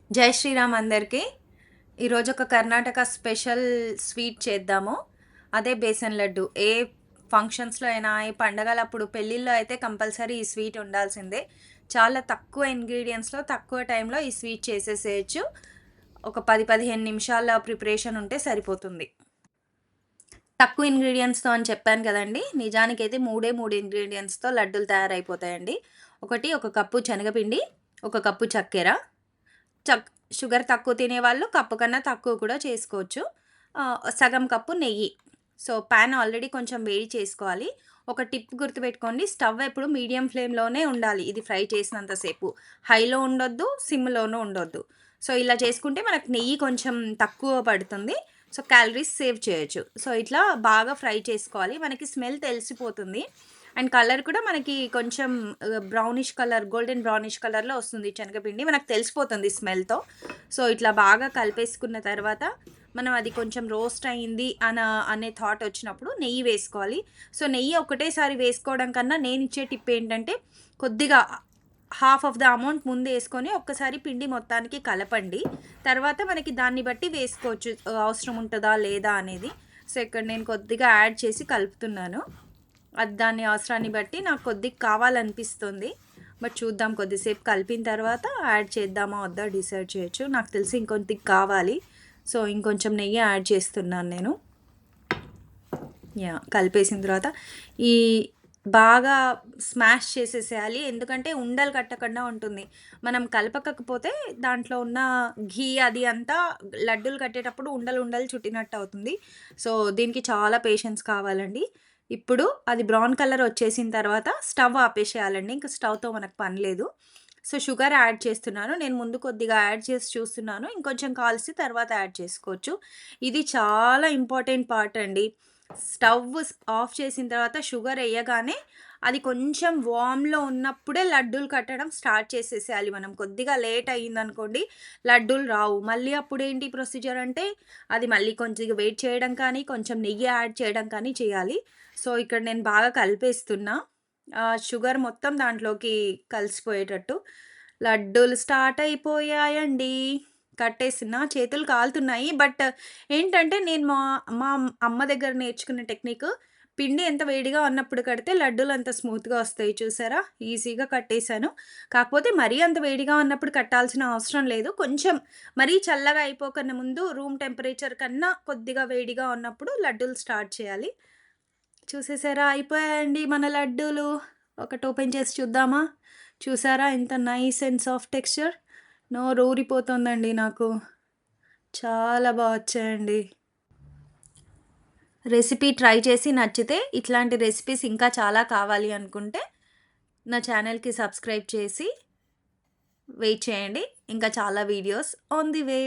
జై శ్రీరామ్ అందరికీ. ఈరోజు ఒక కర్ణాటక స్పెషల్ స్వీట్ చేద్దాము. అదే బేసన్ లడ్డు. ఏ ఫంక్షన్స్‌లో అయినా, ఏ పండగలప్పుడు, పెళ్ళిల్లో అయితే కంపల్సరీ ఈ స్వీట్ ఉండాల్సిందే. చాలా తక్కువ ఇంగ్రీడియెంట్స్‌లో, తక్కువ టైంలో ఈ స్వీట్ చేసేసేయొచ్చు. ఒక 10, 15 నిమిషాల ప్రిపరేషన్ ఉంటే సరిపోతుంది. తక్కువ ఇంగ్రీడియెంట్స్‌తో అని చెప్పాను కదండీ! నిజానికైతే 3 ఇంగ్రీడియెంట్స్‌తో లడ్డూలు తయారైపోతాయండి. ఒక కప్పు శనగపిండి, ఒక కప్పు చక్కెర, చక్ షుగర్ తక్కువ తినేవాళ్ళు కప్పు కన్నా తక్కువ కూడా చేసుకోవచ్చు. సగం కప్పు నెయ్యి. సో, పాన్ ఆల్రెడీ కొంచెం వేడి చేసుకోవాలి. ఒక టిప్ గుర్తుపెట్టుకోండి. స్టవ్ ఎప్పుడు మీడియం ఫ్లేమ్‌లోనే ఉండాలి. ఇది ఫ్రై చేసినంత సేపు. హైలో ఉండొద్దు, సిమ్‌లోనూ ఉండొద్దు. సో, ఇలా చేసుకుంటే మనకు నెయ్యి కొంచెం తక్కువ పడుతుంది. సో, క్యాలరీస్ సేవ్ చేయొచ్చు. సో, ఇట్లా బాగా ఫ్రై చేసుకోవాలి. మనకి స్మెల్ తెలిసిపోతుంది. అండ్ కలర్ కూడా మనకి కొంచెం బ్రౌనిష్ కలర్, గోల్డెన్ బ్రౌనిష్ కలర్‌లో వస్తుంది శనగపిండి. మనకు తెలిసిపోతుంది స్మెల్‌తో. సో, ఇట్లా బాగా కలిపేసుకున్న తర్వాత, మనం అది కొంచెం రోస్ట్ అయింది అనే థాట్ వచ్చినప్పుడు నెయ్యి వేసుకోవాలి. సో, నెయ్యి ఒకటేసారి వేసుకోవడం కన్నా నేనిచ్చే టిప్ ఏంటంటే, కొద్దిగా హాఫ్ ఆఫ్ ద అమౌంట్ ముందేసుకొని ఒక్కసారి పిండి మొత్తానికి కలపండి. తర్వాత మనకి దాన్ని బట్టి వేసుకోవచ్చు. అవసరం ఉంటదా? లేదా? అనేది. సో, ఇక్కడ నేను కొద్దిగా యాడ్ చేసి కలుపుతున్నాను. అది దాని అవసరాన్ని బట్టి నాకు కొద్దిగా కావాలనిపిస్తుంది. బట్ చూద్దాం, కొద్దిసేపు కలిపిన తర్వాత యాడ్ చేద్దామా వద్దా డిసైడ్ చేయొచ్చు. నాకు తెలిసి ఇంకొద్దిగా కావాలి. సో, ఇంకొంచెం నెయ్యి యాడ్ చేస్తున్నాను నేను. కలిపేసిన తర్వాత ఈ బాగా స్మాష్ చేసేసేయాలి. ఎందుకంటే ఉండలు కట్టకుండా ఉంటుంది. మనం కలపకపోతే దాంట్లో ఉన్న ఘీ అది అంతా లడ్డూలు కట్టేటప్పుడు ఉండలు ఉండలు చుట్టినట్టు అవుతుంది. సో, దీనికి చాలా పేషెన్స్ కావాలండి. ఇప్పుడు అది బ్రౌన్ కలర్ వచ్చేసిన తర్వాత స్టవ్ ఆపేసేయాలండి. ఇంక స్టవ్‌తో మనకు పని లేదు. సో, షుగర్ యాడ్ చేస్తున్నాను. నేను ముందు కొద్దిగా యాడ్ చేసి చూస్తున్నాను. ఇంకొంచెం కాల్సి తర్వాత యాడ్ చేసుకోవచ్చు. ఇది చాలా ఇంపార్టెంట్ పార్ట్ అండి. స్టవ్ ఆఫ్ చేసిన తర్వాత షుగర్ ఎయ్యగానే అది కొంచెం వార్మ్‌లో ఉన్నప్పుడే లడ్డూలు కట్టడం స్టార్ట్ చేసేసేయాలి మనం. కొద్దిగా లేట్ అయిందనుకోండి లడ్డూలు రావు. మళ్ళీ అప్పుడేంటి ప్రొసీజర్ అంటే, అది మళ్ళీ కొంచెం వెయిట్ చేయడం కానీ, కొంచెం నెయ్యి యాడ్ చేయడం కానీ చేయాలి. సో, ఇక్కడ నేను బాగా కలిపేస్తున్నా. షుగర్ మొత్తం దాంట్లోకి కలిసిపోయేటట్టు. లడ్డూలు స్టార్ట్ అయిపోయాయండి. కట్టేసినా. చేతులు కాలుతున్నాయి. బట్ ఏంటంటే నేను మా మా అమ్మ దగ్గర నేర్చుకున్న టెక్నిక్, పిండి ఎంత వేడిగా ఉన్నప్పుడు కడితే లడ్డూలు అంత స్మూత్‌గా వస్తాయి చూసారా? ఈజీగా కట్టేసాను. కాకపోతే మరీ అంత వేడిగా ఉన్నప్పుడు కట్టాల్సిన అవసరం లేదు. కొంచెం మరీ చల్లగా అయిపోకన్నా ముందు రూమ్ టెంపరేచర్ కన్నా కొద్దిగా వేడిగా ఉన్నప్పుడు లడ్డూలు స్టార్ట్ చేయాలి. చూసేసారా? అయిపోయాయండి మన లడ్డూలు. ఒకటి ఓపెన్ చేసి చూద్దామా? చూసారా ఎంత నైస్ అండ్ సాఫ్ట్ టెక్స్చర్? నోరూరిపోతుందండి నాకు. చాలా వచ్చాయండి. రెసిపీ ట్రై చేసి నచ్చితే, ఇట్లాంటి రెసిపీస్ ఇంకా చాలా కావాలి అనుకుంటే, నా ఛానల్‌కి సబ్స్క్రైబ్ చేసి వెయిట్ చేయండి. ఇంకా చాలా వీడియోస్ ఆన్ ది వే.